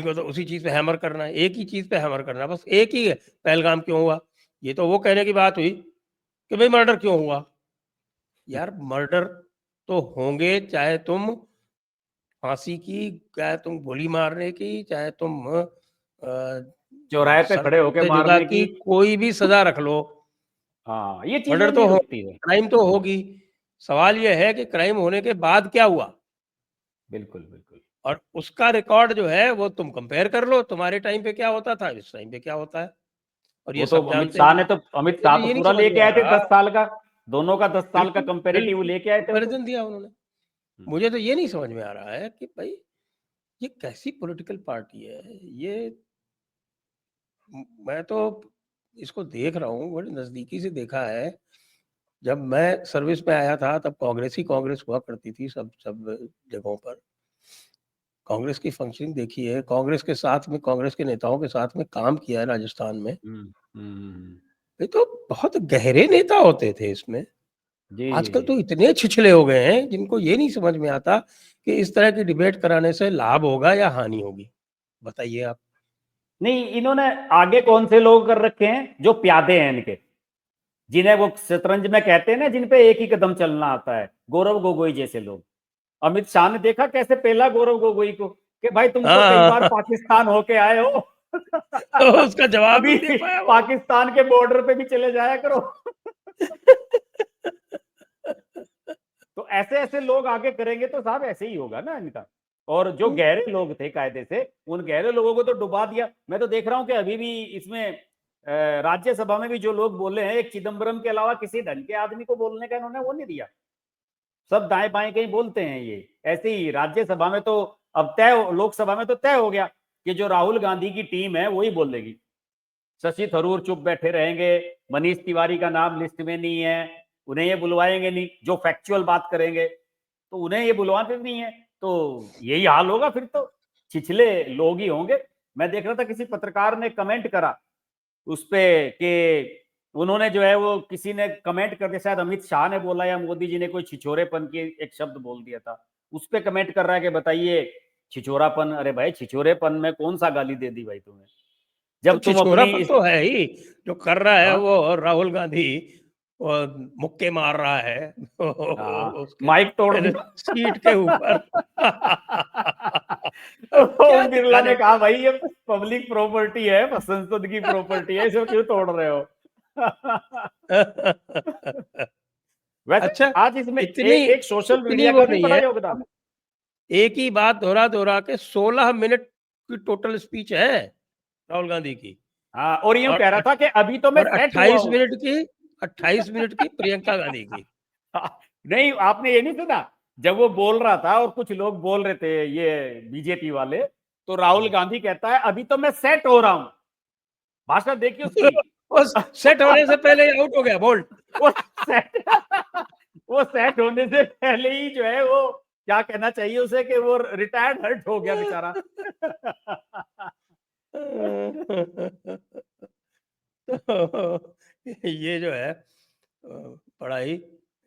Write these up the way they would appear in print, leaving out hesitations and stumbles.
इनको तो उसी चीज पे हैमर करना है, एक ही चीज पे हैमर करना है, बस एक ही है, पहलगाम क्यों हुआ। ये तो वो कहने की बात हुई कि भाई मर्डर क्यों हुआ। यार मर्डर तो होंगे, चाहे तुम फांसी की, चाहे तुम गोली मारने की, चाहे तुम चौराहे पे सर खड़े होके से जुदा मारने की, की। कोई भी सजा रख लो, हाँ, ये चीजें मर्डर तो नहीं हो, रुकती है। क्राइम तो होगी। सवाल यह है कि क्राइम होने के बाद क्या हुआ, बिल्कुल बिल्कुल। और उसका रिकॉर्ड जो है वो तुम कंपेयर कर लो, तुम्हारे टाइम पे क्या होता था, इस टाइम पे क्या होता है, और ये वो तो सब जानते हैं। अमित मुझे शाह तो तो ये नहीं पूरा समझ में लेके आ आए थे रहा। 10 साल का, दोनों का 10 साल का बिल्कुल कंपेरेटिव बिल्कुल लेके आए थे वो तो। कंपेरिजन दिया उन्होंने। मुझे तो ये नहीं समझ में आ रहा है कि भाई ये कैसी पॉलिटिकल पार्टी है ये। मैं तो इसको देख रहा हूँ, बड़े नजदीकी से देखा है। जब मैं सर्विस में आया था तब कांग्रेस ही कांग्रेस हुआ करती थी सब सब जगहों पर। कांग्रेस की फंक्शनिंग देखी है, कांग्रेस के साथ में, कांग्रेस के नेताओं के साथ में काम किया है राजस्थान में। ये तो बहुत गहरे नेता होते थे इसमें। जी जी आजकल जी। तो इतने छिछले हो गए हैं जिनको ये नहीं समझ में आता कि इस तरह की डिबेट कराने से लाभ होगा या हानि होगी। बताइए आप। नहीं, इन्होंने आगे कौन से लोग कर रखे हैं जो प्यादे हैं इनके, जिन्हें वो शतरंज में कहते हैं ना, जिन पे एक ही कदम चलना आता है, गौरव गोगोई जैसे लोग। अमित शाह ने देखा कैसे पहला गौरव गोगोई को कि भाई तुम तो कई बार हाँ पाकिस्तान होके आए हो। उसका जवाब अभी नहीं दे पाया वो। पाकिस्तान के बॉर्डर पे भी चले जाया करो। तो ऐसे ऐसे लोग आगे करेंगे तो साहब ऐसे ही होगा ना इनका। और जो गहरे लोग थे कायदे से, उन गहरे लोगों को तो डुबा दिया। मैं तो देख रहा हूं कि अभी भी इसमें राज्यसभा में भी जो लोग बोले हैं, एक चिदम्बरम के अलावा किसी ढंग के आदमी को बोलने का इन्होंने वो नहीं दिया। सब दाएं बाएं कहीं बोलते हैं ये। ऐसे ही राज्यसभा में तो अब तय, लोकसभा में तो तय हो गया कि जो राहुल गांधी की टीम है वही बोलेगी। शशि थरूर चुप बैठे रहेंगे, मनीष तिवारी का नाम लिस्ट में नहीं है, उन्हें ये बुलवाएंगे नहीं। जो फैक्चुअल बात करेंगे तो उन्हें ये बुलवाते नहीं है। तो यही हाल होगा फिर तो, छिछले लोग ही होंगे। मैं देख रहा था किसी पत्रकार ने कमेंट करा उस पे कि उन्होंने जो है वो, किसी ने कमेंट करके, शायद अमित शाह ने बोला या मोदी जी ने कोई छिछोरेपन की एक शब्द बोल दिया था, उस पे कमेंट कर रहा है कि बताइए छिछोरापन। अरे भाई, छिछोरेपन में कौन सा गाली दे दी भाई तुम्हें, तो जब तुम अपनी छिछोरापन तो है ही, जो कर रहा है हाँ वो राहुल गांधी, वो मुक्के मार रहा है हाँ, उसके माइक तोड़ दिया। सीट के ऊपर क्या ओम बिरला ने दिखाने कहा भाई ये पब्लिक प्रॉपर्टी है, संसद की प्रॉपर्टी है, इसे क्यों तोड़ रहे हो। वैसे अच्छा, आज इसमें इतनी एक सोशल इतनी मीडिया वो का भी नहीं बड़ा है, योगदान है। एक ही बात दोहरा दोहरा के 16 मिनट की टोटल स्पीच है राहुल गांधी की। हाँ, और यूं और कह रहा था कि अभी तो मैं और सेट हुआ 28 हूं। मिनट की 28 मिनट की प्रियंका गांधी की। नहीं, आपने ये नहीं सुना जब वो बोल रहा था और कुछ लोग बोल रहे थे ये बीजेपी वाले, तो राहुल गांधी कहता है अभी तो मैं सेट हो रहा हूं। भाषा देखिए उसकी। वो सेट होने से पहले ही आउट हो गया, बोल्ड। वो सेट वो सेट होने से पहले ही जो है वो, क्या कहना चाहिए उसे, कि वो रिटायर्ड हर्ट हो गया बेचारा। तो ये जो है बड़ा ही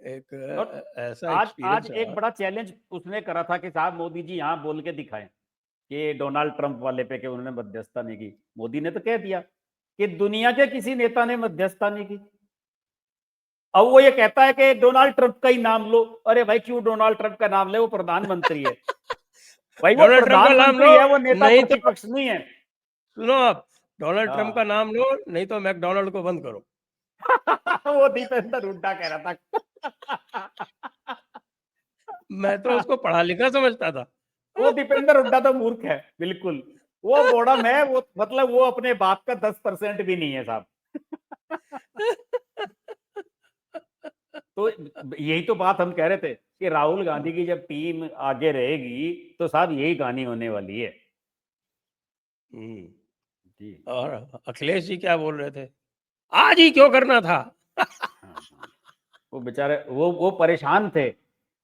एक और ऐसा आज आज एक्सपीरियंस एक रहा। बड़ा चैलेंज उसने करा था कि साहब मोदी जी यहाँ बोल के दिखाएं कि डोनाल्ड ट्रंप वाले पे कि उन्होंने मध्यस्थता नहीं की। मोदी ने तो कह दिया कि दुनिया के किसी नेता ने मध्यस्थता नहीं की। अब वो ये कहता है कि डोनाल्ड ट्रंप का ही नाम लो। अरे भाई, क्यों डोनाल्ड ट्रंप का नाम ले, वो प्रधानमंत्री है। भाई वो डोनाल्ड ट्रंप का नाम लो, प्रधानमंत्री है, वो नेता नहीं तो प्रतिपक्ष नहीं है। सुनो आप, डोनाल्ड ट्रंप का हाँ। नाम लो, नहीं तो मैकडोनाल्ड को बंद करो। वो दीपेंद्र हुड्डा कह रहा था। मैं तो उसको पढ़ा लिखा समझता था। वो दीपेंद्र हुड्डा तो मूर्ख है बिल्कुल। वो बॉडम है, वो मतलब वो अपने बाप का 10% भी नहीं है साहब। तो यही तो बात हम कह रहे थे कि राहुल गांधी की जब टीम आगे रहेगी तो साहब यही कहानी होने वाली है। जी। और अखिलेश जी क्या बोल रहे थे, आज ही क्यों करना था। हाँ, वो बेचारे वो परेशान थे।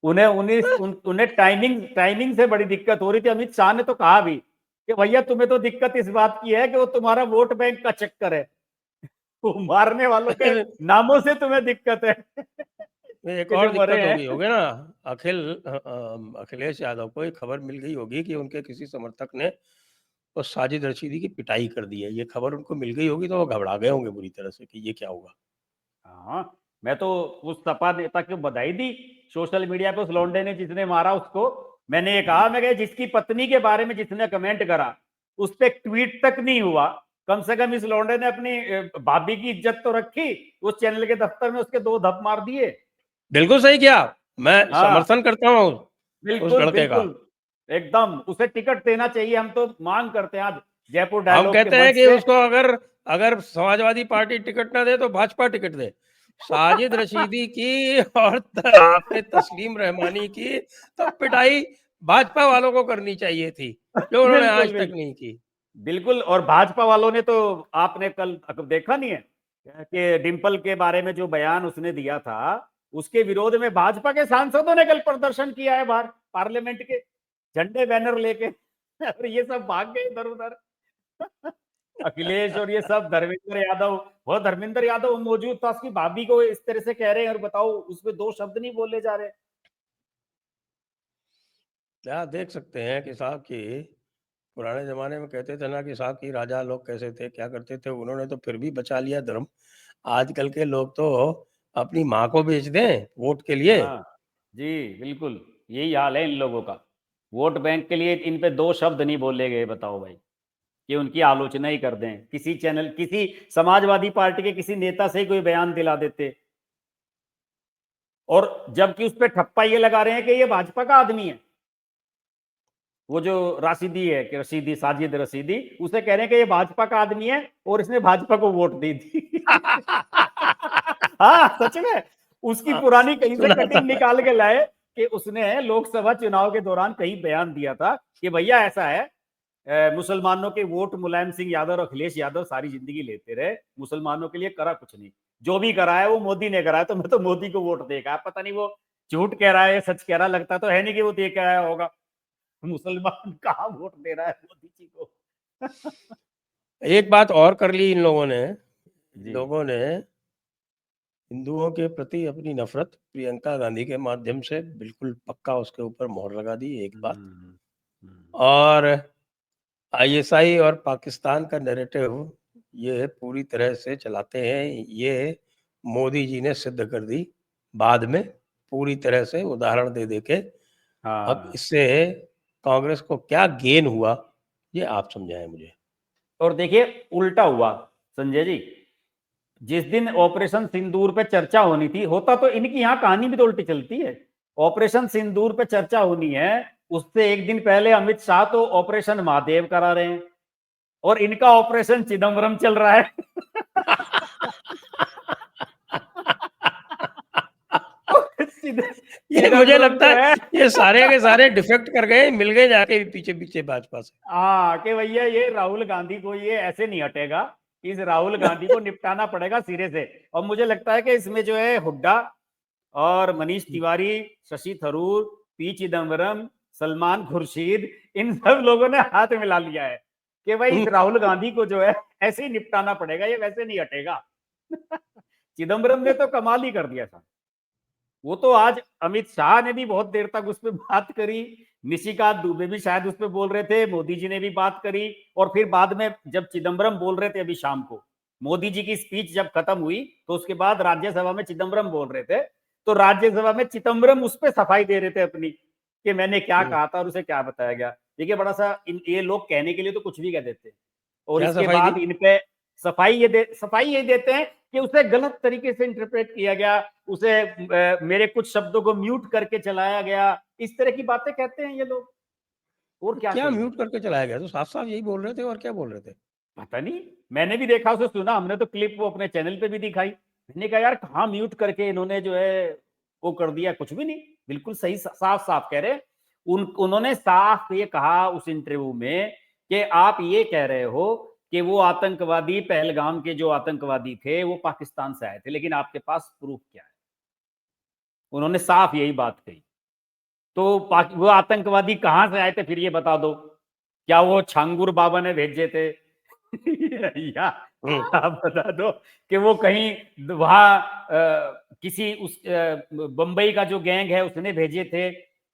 उन्हें टाइमिंग से बड़ी दिक्कत हो रही थी। अमित शाह ने तो कहा भी कि भैया तुम्हें तो दिक्कत इस बात की है कि वो तुम्हारा वोट बैंक का चक्कर है, वो मारने वालों के नामों से तुम्हें दिक्कत है। एक कि और जो मरे दिक्कत हो गई हैं। होगी ना, अखिलेश यादव को एक खबर मिल गई होगी कि उनके किसी समर्थक ने और साजिद रशीदी की पिटाई कर दी है। ये खबर उनको मिल गई होगी तो वो घबरा गए होंगे बुरी तरह से कि ये क्या होगा। हाँ, मैं तो उस सपा नेता को बधाई दी सोशल मीडिया पे, उस लौंडे ने जिसने मारा उसको। मैंने ये कहा, मैं कहा जिसकी पत्नी के बारे में जिसने कमेंट करा उस पर ट्वीट तक नहीं हुआ, कम से कम इस लौंडे ने अपनी भाभी की इज्जत तो रखी। उस चैनल के दफ्तर में उसके 2 धप मार दिए। बिल्कुल सही किया, मैं हाँ, समर्थन करता हूँ उस बिल्कुल लड़के का। बिल्कुल, एकदम उसे टिकट देना चाहिए। हम तो मांग करते हैं आज जयपुर हम डायलॉग के कहते हैं मंच कि से। उसको अगर अगर समाजवादी पार्टी टिकट ना दे तो भाजपा टिकट दे। साजिद रशीदी की और आपने तस्लीम रहमानी की तो पिटाई भाजपा वालों को करनी चाहिए थी, जो उन्होंने बिल्कुल आज तक बिल्कुल नहीं की। बिल्कुल। और भाजपा वालों ने तो, आपने कल देखा नहीं है कि डिंपल के बारे में जो बयान उसने दिया था, उसके विरोध में भाजपा के सांसदों ने कल प्रदर्शन किया है बाहर पार्लियामेंट के, झंडे बैनर लेके। और ये सब भाग गए इधर उधर। अखिलेश और ये सब, धर्मेंद्र यादव, वो धर्मेंद्र यादव मौजूद था, उसकी भाभी को इस तरह से कह रहे हैं, और बताओ उसमें 2 शब्द नहीं बोले जा रहे। क्या देख सकते हैं कि साहब की पुराने जमाने में कहते थे ना कि साहब की राजा लोग कैसे थे, क्या करते थे, उन्होंने तो फिर भी बचा लिया धर्म। आजकल के लोग तो अपनी माँ को बेच दें वोट के लिए। हाँ जी, बिल्कुल यही हाल है इन लोगों का। वोट बैंक के लिए इन पे 2 शब्द नहीं बोले गए, बताओ भाई, कि उनकी आलोचना ही कर दें। किसी चैनल, किसी समाजवादी पार्टी के किसी नेता से ही कोई बयान दिला देते, और जबकि उस पर ठप्पा ये लगा रहे हैं कि ये भाजपा का आदमी है। वो जो राशिदी है, कि रशीदी, साजिद रशीदी, उसे कह रहे हैं कि ये भाजपा का आदमी है और इसने भाजपा को वोट दे दी। हाँ, सच में उसकी पुरानी कहीं से सुना कटिंग था। निकाल के लाए कि उसने लोकसभा चुनाव के दौरान कहीं बयान दिया था कि भैया ऐसा है, मुसलमानों के वोट मुलायम सिंह यादव और अखिलेश यादव सारी जिंदगी लेते रहे, मुसलमानों के लिए करा कुछ नहीं, जो भी करा है वो मोदी ने करा है, तो मैं तो मोदी को वोट देगा। पता नहीं वो झूठ कह रहा है या सच कह रहा है, लगता तो है नहीं कि वो दे के आया होगा। मुसलमान कहाँ वोट दे रहा है मोदी जी को। एक बात और कर ली इन लोगों ने, इन जी। लोगों ने हिंदुओं के प्रति अपनी नफरत प्रियंका गांधी के माध्यम से बिल्कुल पक्का उसके ऊपर मोहर लगा दी, एक बात। हम्म, हम्म, और आईएसआई और पाकिस्तान का नैरेटिव ये पूरी तरह से चलाते हैं, ये मोदी जी ने सिद्ध कर दी बाद में पूरी तरह से उदाहरण दे दे के। अब हाँ। इससे कांग्रेस को क्या गेन हुआ, ये आप समझाएं मुझे। और देखिए उल्टा हुआ संजय जी, जिस दिन ऑपरेशन सिंदूर पे चर्चा होनी थी, होता तो इनकी यहाँ कहानी भी तो उल्टी चलती है। ऑपरेशन सिंदूर पे चर्चा होनी है, उससे एक दिन पहले अमित शाह तो ऑपरेशन महादेव करा रहे हैं, और इनका ऑपरेशन चिदम्बरम चल रहा है। ये मुझे चिदम्बरम लगता जो है है, ये सारे के सारे डिफेक्ट कर गए, मिल गए जाके पीछे पीछे भाजपा से। हाँ, कि भैया ये राहुल गांधी को ये ऐसे नहीं हटेगा, इस राहुल गांधी को निपटाना पड़ेगा सिरे से। और मुझे लगता है कि इसमें जो है हुड्डा और मनीष तिवारी, शशि थरूर, पी चिदम्बरम, सलमान खुर्शीद, इन सब लोगों ने हाथ मिला लिया है कि भाई इस राहुल गांधी को जो है ऐसे ही निपटाना पड़ेगा, ये वैसे नहीं हटेगा। चिदम्बरम ने तो कमाल ही कर दिया था। वो तो आज अमित शाह ने भी बहुत देर तक उस पर बात करी, निशिकांत दुबे भी शायद उस पर बोल रहे थे, मोदी जी ने भी बात करी, और फिर बाद में जब चिदम्बरम बोल रहे थे अभी शाम को, मोदी जी की स्पीच जब खत्म हुई तो उसके बाद राज्यसभा में चिदम्बरम बोल रहे थे, तो राज्यसभा में चिदम्बरम उस पर सफाई दे रहे थे अपनी, कि मैंने क्या कहा था और उसे क्या बताया गया। देखिए बड़ा सा ये लोग कहने के लिए तो कुछ भी कह देते हैं, और क्या इसके सफाई दी? बाद इन पे सफाई ये देते हैं कि उसे गलत तरीके से इंटरप्रेट किया गया, उसे मेरे कुछ शब्दों को म्यूट करके चलाया गया, इस तरह की बातें कहते हैं ये लोग। और क्या क्या कहेंगे, म्यूट करके चलाया गया? तो साफ साफ यही बोल रहे थे, और क्या बोल रहे थे? पता नहीं, मैंने भी देखा, उसे सुना, हमने तो क्लिप वो अपने चैनल पे भी दिखाई। मैंने कहा यार कहाँ म्यूट करके इन्होंने जो है वो कर दिया, कुछ भी नहीं, बिल्कुल सही साफ साफ कह रहे। उन्होंने साफ ये कहा उस इंटरव्यू में कि आप ये कह रहे हो कि वो आतंकवादी, पहलगाम के जो आतंकवादी थे वो पाकिस्तान से आए थे, लेकिन आपके पास प्रूफ क्या है? उन्होंने साफ यही बात कही। तो वो आतंकवादी कहां से आए थे फिर ये बता दो, क्या वो छांगुर बाबा ने भेजे थे? या हम्म। आप बता दो कि वो कहीं वहां किसी उस बंबई का जो गैंग है उसने भेजे थे,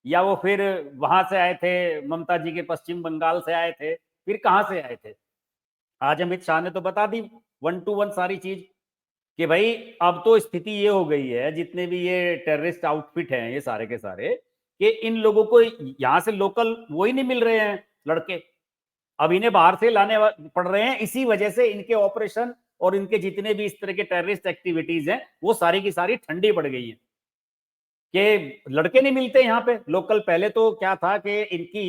या वो फिर वहां से आए थे, ममता जी के पश्चिम बंगाल से आए थे? फिर कहां से आए थे? आज अमित शाह ने तो बता दी 1 to 1 सारी चीज कि भाई अब तो स्थिति ये हो गई है, जितने भी ये टेररिस्ट आउटफिट हैं ये सारे के सारे, कि इन लोगों को यहां से लोकल वो ही नहीं मिल रहे हैं लड़के, अब इन्हें बाहर से लाने पड़ रहे हैं। इसी वजह से इनके ऑपरेशन और इनके जितने भी इस तरह के टेररिस्ट एक्टिविटीज हैं वो सारी की सारी ठंडी पड़ गई हैं कि लड़के नहीं मिलते यहाँ पे लोकल। पहले तो क्या था कि इनकी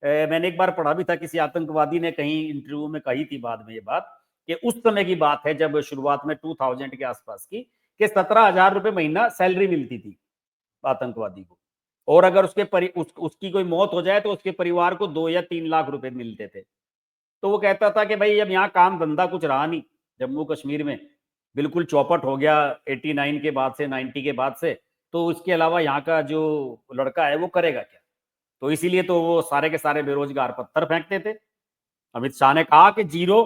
मैंने एक बार पढ़ा भी था, किसी आतंकवादी ने कहीं इंटरव्यू में कही थी बाद में ये बात, कि उस समय की बात है जब शुरुआत में 2000 के आसपास की, कि 17,000 रुपए महीना सैलरी मिलती थी आतंकवादी को, और अगर उसकी कोई मौत हो जाए तो उसके परिवार को 2 या 3 लाख रुपए मिलते थे। तो वो कहता था कि भाई अब यहाँ काम धंधा कुछ रहा नहीं, जम्मू कश्मीर में बिल्कुल चौपट हो गया 89 के बाद से, 90 के बाद से, तो इसके अलावा यहाँ का जो लड़का है वो करेगा क्या? तो इसीलिए तो वो सारे के सारे बेरोजगार पत्थर फेंकते थे। अमित शाह ने कहा कि जीरो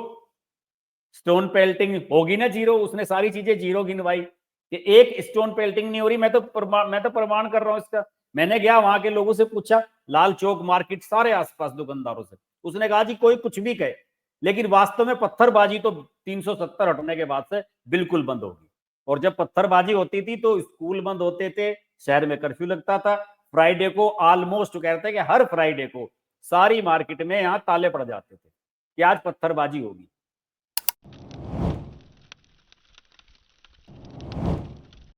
स्टोन पेल्टिंग होगी ना, जीरो, उसने सारी चीजें जीरो गिनवाई कि एक स्टोन पेल्टिंग नहीं हो रही। मैं तो प्रमाण कर रहा हूं इसका। मैंने गया वहां के लोगों से पूछा, लाल चौक मार्केट सारे आसपास दुकानदारों से, उसने कहा जी कोई कुछ भी कहे, लेकिन वास्तव में पत्थरबाजी तो 370 हटने के बाद से बिल्कुल बंद होगी। और जब पत्थरबाजी होती थी तो स्कूल बंद होते थे, शहर में कर्फ्यू लगता था। फ्राइडे को ऑलमोस्ट कहते हैं कि हर फ्राइडे को सारी मार्केट में यहाँ ताले पड़ जाते थे कि आज पत्थरबाजी होगी।